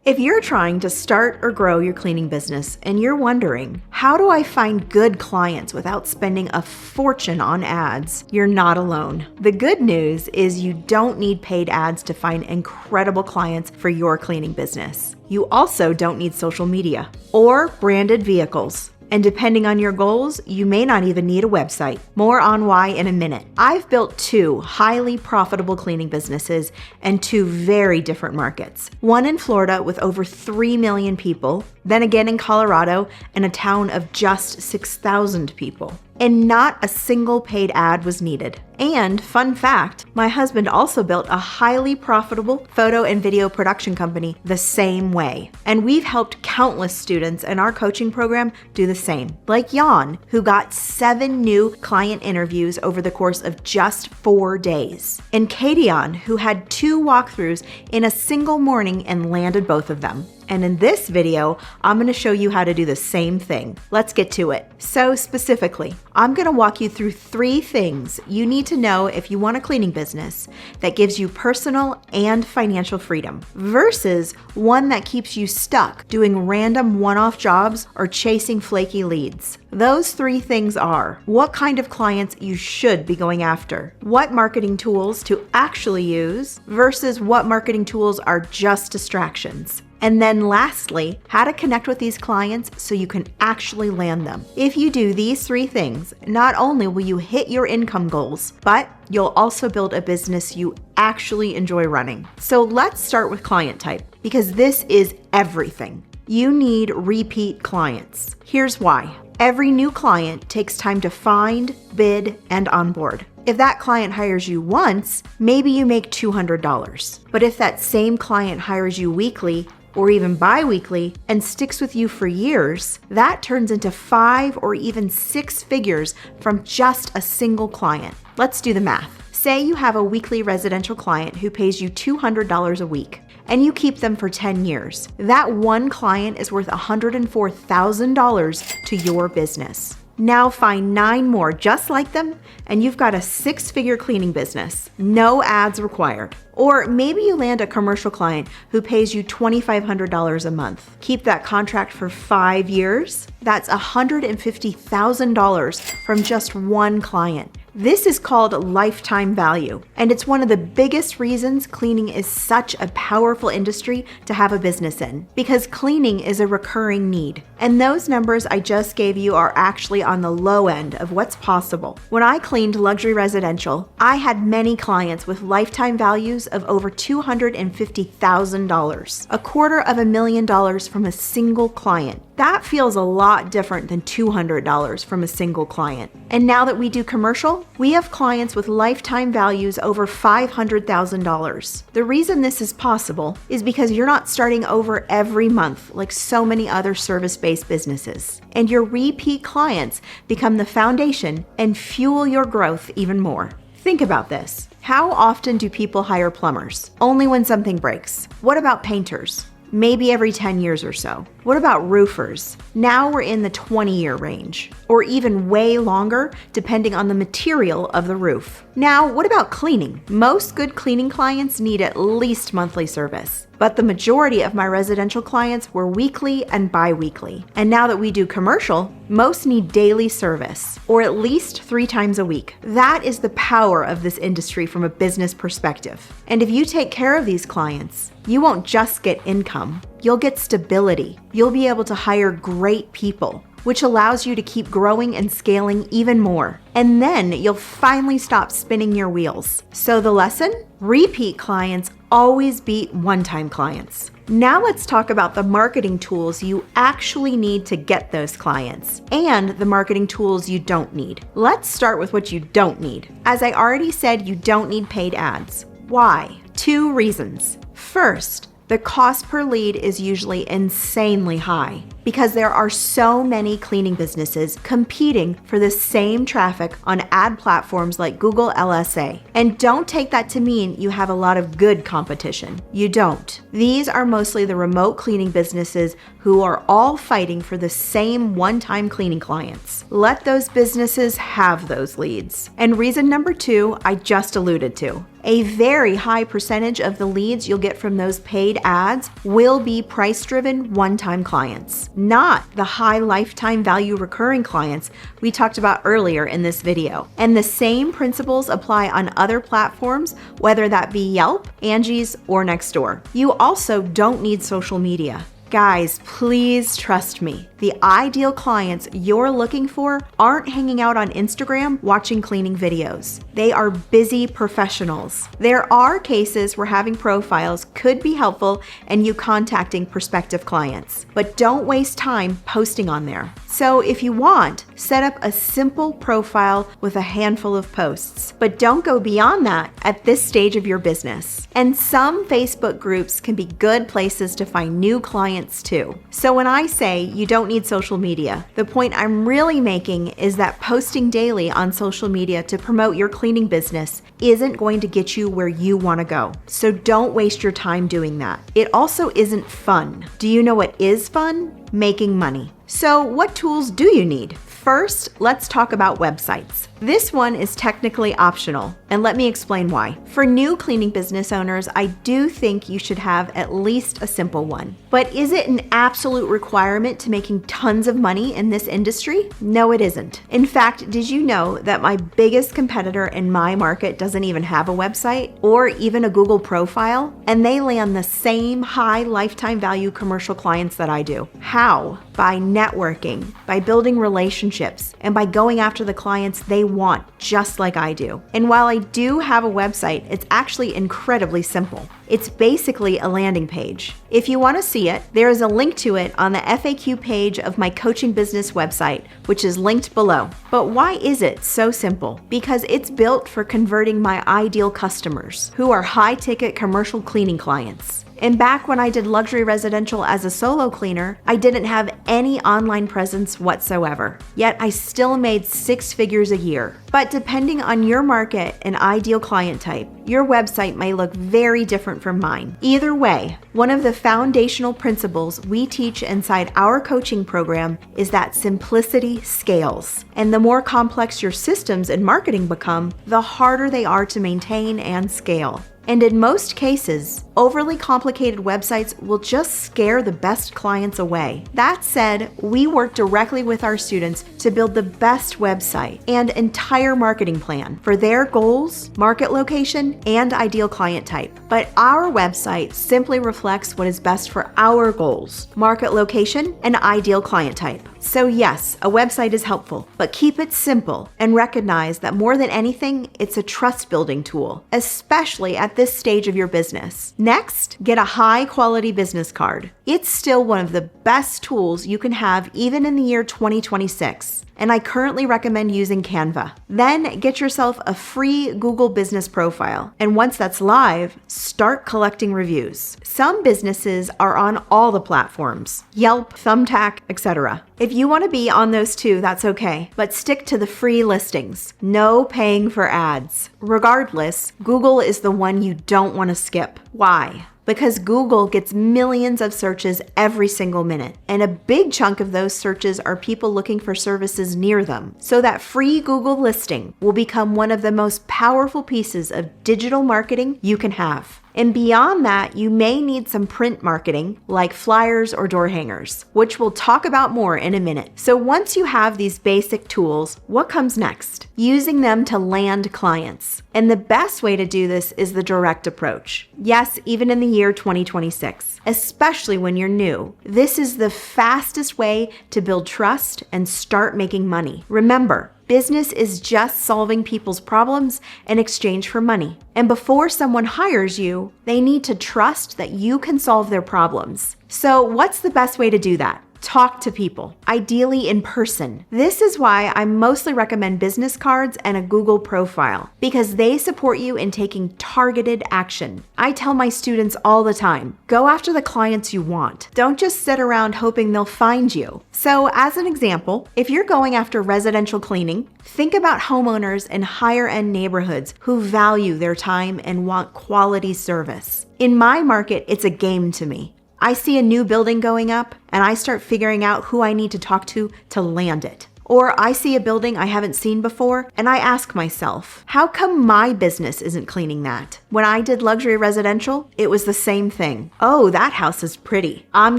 If you're trying to start or grow your cleaning business and you're wondering, how do I find good clients without spending a fortune on ads? You're not alone. The good news is you don't need paid ads to find incredible clients for your cleaning business. You also don't need social media or branded vehicles. And depending on your goals, you may not even need a website. More on why in a minute. I've built two highly profitable cleaning businesses and two very different markets. One in Florida with over 3 million people, then again in Colorado in a town of just 6,000 people. And not a single paid ad was needed. And fun fact, my husband also built a highly profitable photo and video production company the same way. And we've helped countless students in our coaching program do the same. Like Jan, who got 7 new client interviews over the course of just 4 days. And Kadian, who had 2 walkthroughs in a single morning and landed both of them. And in this video, I'm going to show you how to do the same thing. Let's get to it. So specifically, I'm going to walk you through 3 things you need to know if you want a cleaning business that gives you personal and financial freedom versus one that keeps you stuck doing random one-off jobs or chasing flaky leads. Those 3 things are what kind of clients you should be going after, what marketing tools to actually use versus what marketing tools are just distractions. And then lastly, how to connect with these clients so you can actually land them. If you do these 3 things, not only will you hit your income goals, but you'll also build a business you actually enjoy running. So let's start with client type, because this is everything. You need repeat clients. Here's why. Every new client takes time to find, bid, and onboard. If that client hires you once, maybe you make $200. But if that same client hires you weekly, or even bi-weekly, and sticks with you for years, that turns into 5 or even 6 figures from just a single client. Let's do the math. Say you have a weekly residential client who pays you $200 a week, and you keep them for 10 years. That one client is worth $104,000 to your business. Now find 9 more just like them, and you've got a 6-figure cleaning business. No ads required. Or maybe you land a commercial client who pays you $2,500 a month. Keep that contract for 5 years. That's $150,000 from just one client. This is called lifetime value, and it's one of the biggest reasons cleaning is such a powerful industry to have a business in, because cleaning is a recurring need. And those numbers I just gave you are actually on the low end of what's possible. When I cleaned luxury residential, I had many clients with lifetime values of over $250,000, $250,000 from a single client. That feels a lot different than $200 from a single client. And now that we do commercial, we have clients with lifetime values over $500,000. The reason this is possible is because you're not starting over every month like so many other service-based businesses. And your repeat clients become the foundation and fuel your growth even more. Think about this. How often do people hire plumbers? Only when something breaks. What about painters? Maybe every 10 years or so. What about roofers? Now we're in the 20-year range, or even way longer, depending on the material of the roof. Now, what about cleaning? Most good cleaning clients need at least monthly service, but the majority of my residential clients were weekly and bi-weekly. And now that we do commercial, most need daily service, or at least 3 times a week. That is the power of this industry from a business perspective. And if you take care of these clients, you won't just get income, you'll get stability. You'll be able to hire great people, which allows you to keep growing and scaling even more. And then you'll finally stop spinning your wheels. So the lesson? Repeat clients always beat one-time clients. Now let's talk about the marketing tools you actually need to get those clients and the marketing tools you don't need. Let's start with what you don't need. As I already said, you don't need paid ads. Why? 2 reasons. First, the cost per lead is usually insanely high. because there are so many cleaning businesses competing for the same traffic on ad platforms like Google LSA. And don't take that to mean you have a lot of good competition. You don't. These are mostly the remote cleaning businesses who are all fighting for the same one-time cleaning clients. Let those businesses have those leads. And reason number 2, I just alluded to. A very high percentage of the leads you'll get from those paid ads will be price-driven one-time clients, not the high lifetime value recurring clients we talked about earlier in this video. And the same principles apply on other platforms, whether that be Yelp, Angie's, or Nextdoor. You also don't need social media. Guys, please trust me. The ideal clients you're looking for aren't hanging out on Instagram watching cleaning videos. They are busy professionals. There are cases where having profiles could be helpful and you contacting prospective clients, but don't waste time posting on there. So if you want, set up a simple profile with a handful of posts, but don't go beyond that at this stage of your business. And some Facebook groups can be good places to find new clients too. So when I say you don't need social media, the point I'm really making is that posting daily on social media to promote your cleaning business isn't going to get you where you want to go. So don't waste your time doing that. It also isn't fun. Do you know what is fun? Making money. So what tools do you need? First, let's talk about websites. This one is technically optional, and let me explain why. For new cleaning business owners, I do think you should have at least a simple one. But is it an absolute requirement to making tons of money in this industry? No, it isn't. In fact, did you know that my biggest competitor in my market doesn't even have a website or even a Google profile? And they land the same high lifetime value commercial clients that I do. How? By networking, by building relationships, and by going after the clients they want, just like I do. And while I do have a website, it's actually incredibly simple. It's basically a landing page. If you want to see it, there is a link to it on the FAQ page of my coaching business website, which is linked below. But why is it so simple? Because it's built for converting my ideal customers, who are high-ticket commercial cleaning clients. And back when I did luxury residential as a solo cleaner, I didn't have any online presence whatsoever. Yet I still made 6 figures a year. But depending on your market and ideal client type, your website may look very different from mine. Either way, one of the foundational principles we teach inside our coaching program is that simplicity scales. And the more complex your systems and marketing become, the harder they are to maintain and scale. And in most cases, overly complicated websites will just scare the best clients away. That said, we work directly with our students to build the best website and entire marketing plan for their goals, market location, and ideal client type. But our website simply reflects what is best for our goals, market location, and ideal client type. So yes, a website is helpful, but keep it simple and recognize that more than anything, it's a trust building tool, especially at this stage of your business. Next, get a high quality business card. It's still one of the best tools you can have even in the year 2026. And I currently recommend using Canva. Then get yourself a free Google business profile. And once that's live, start collecting reviews. Some businesses are on all the platforms, Yelp, Thumbtack, etc. If you want to be on those too, that's okay, but stick to the free listings. No paying for ads. Regardless, Google is the one you don't want to skip. Why? Because Google gets millions of searches every single minute, and a big chunk of those searches are people looking for services near them. So that free Google listing will become one of the most powerful pieces of digital marketing you can have. And beyond that, you may need some print marketing like flyers or door hangers, which we'll talk about more in a minute. So once you have these basic tools, what comes next? Using them to land clients. And the best way to do this is the direct approach. Yes, even in the year 2026, especially when you're new. This is the fastest way to build trust and start making money. Remember, business is just solving people's problems in exchange for money. And before someone hires you, they need to trust that you can solve their problems. So what's the best way to do that? Talk to people, ideally in person. This is why I mostly recommend business cards and a Google profile, because they support you in taking targeted action. I tell my students all the time, go after the clients you want. Don't just sit around hoping they'll find you. So as an example, if you're going after residential cleaning, think about homeowners in higher-end neighborhoods who value their time and want quality service. In my market, it's a game to me. I see a new building going up and I start figuring out who I need to talk to land it. Or I see a building I haven't seen before and I ask myself, how come my business isn't cleaning that? When I did luxury residential, it was the same thing. Oh, that house is pretty. I'm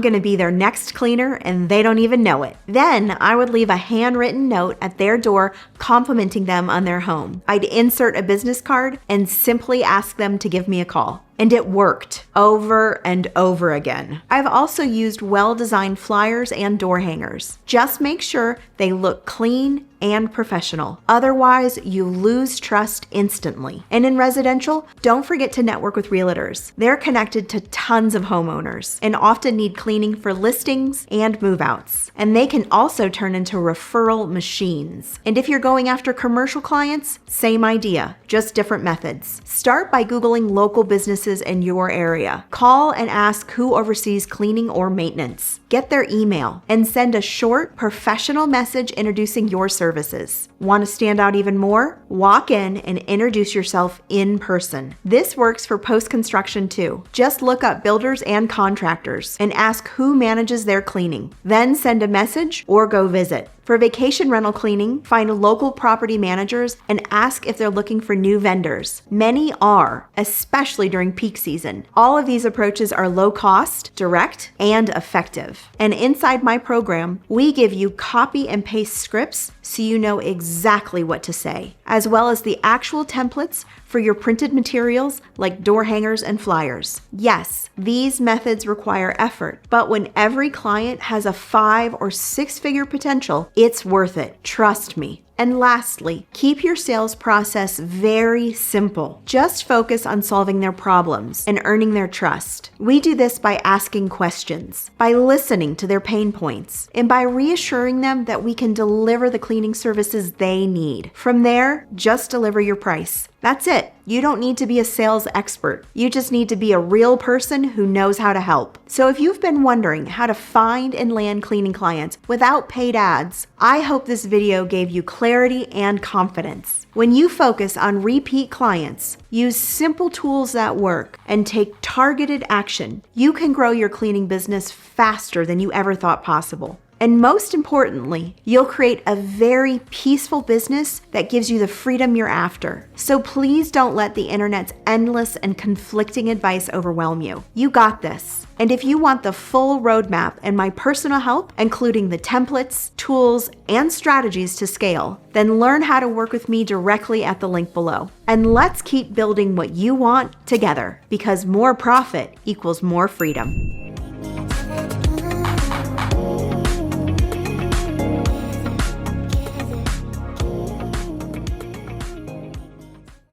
gonna be their next cleaner and they don't even know it. Then I would leave a handwritten note at their door complimenting them on their home. I'd insert a business card and simply ask them to give me a call. And it worked over and over again. I've also used well-designed flyers and door hangers. Just make sure they look clean and professional. Otherwise, you lose trust instantly. And in residential, don't forget to network with realtors. They're connected to tons of homeowners and often need cleaning for listings and move-outs. And they can also turn into referral machines. And if you're going after commercial clients, same idea, just different methods. Start by Googling local businesses in your area. Call and ask who oversees cleaning or maintenance. Get their email and send a short, professional message introducing your services. Want to stand out even more? Walk in and introduce yourself in person. This works for post-construction too. Just look up builders and contractors and ask who manages their cleaning. Then send a message or go visit. For vacation rental cleaning, find local property managers and ask if they're looking for new vendors. Many are, especially during peak season. All of these approaches are low cost, direct, and effective. And inside my program, we give you copy and paste scripts so you know exactly what to say, as well as the actual templates for your printed materials like door hangers and flyers. Yes, these methods require effort, but when every client has a 5 or 6 figure potential, it's worth it. Trust me. And lastly, keep your sales process very simple. Just focus on solving their problems and earning their trust. We do this by asking questions, by listening to their pain points, and by reassuring them that we can deliver the cleaning services they need. From there, just deliver your price. That's it. You don't need to be a sales expert. You just need to be a real person who knows how to help. So if you've been wondering how to find and land cleaning clients without paid ads, I hope this video gave you clarity and confidence. When you focus on repeat clients, use simple tools that work, and take targeted action, you can grow your cleaning business faster than you ever thought possible. And most importantly, you'll create a very peaceful business that gives you the freedom you're after. So please don't let the internet's endless and conflicting advice overwhelm you. You got this. And if you want the full roadmap and my personal help, including the templates, tools, and strategies to scale, then learn how to work with me directly at the link below. And let's keep building what you want together, because more profit equals more freedom.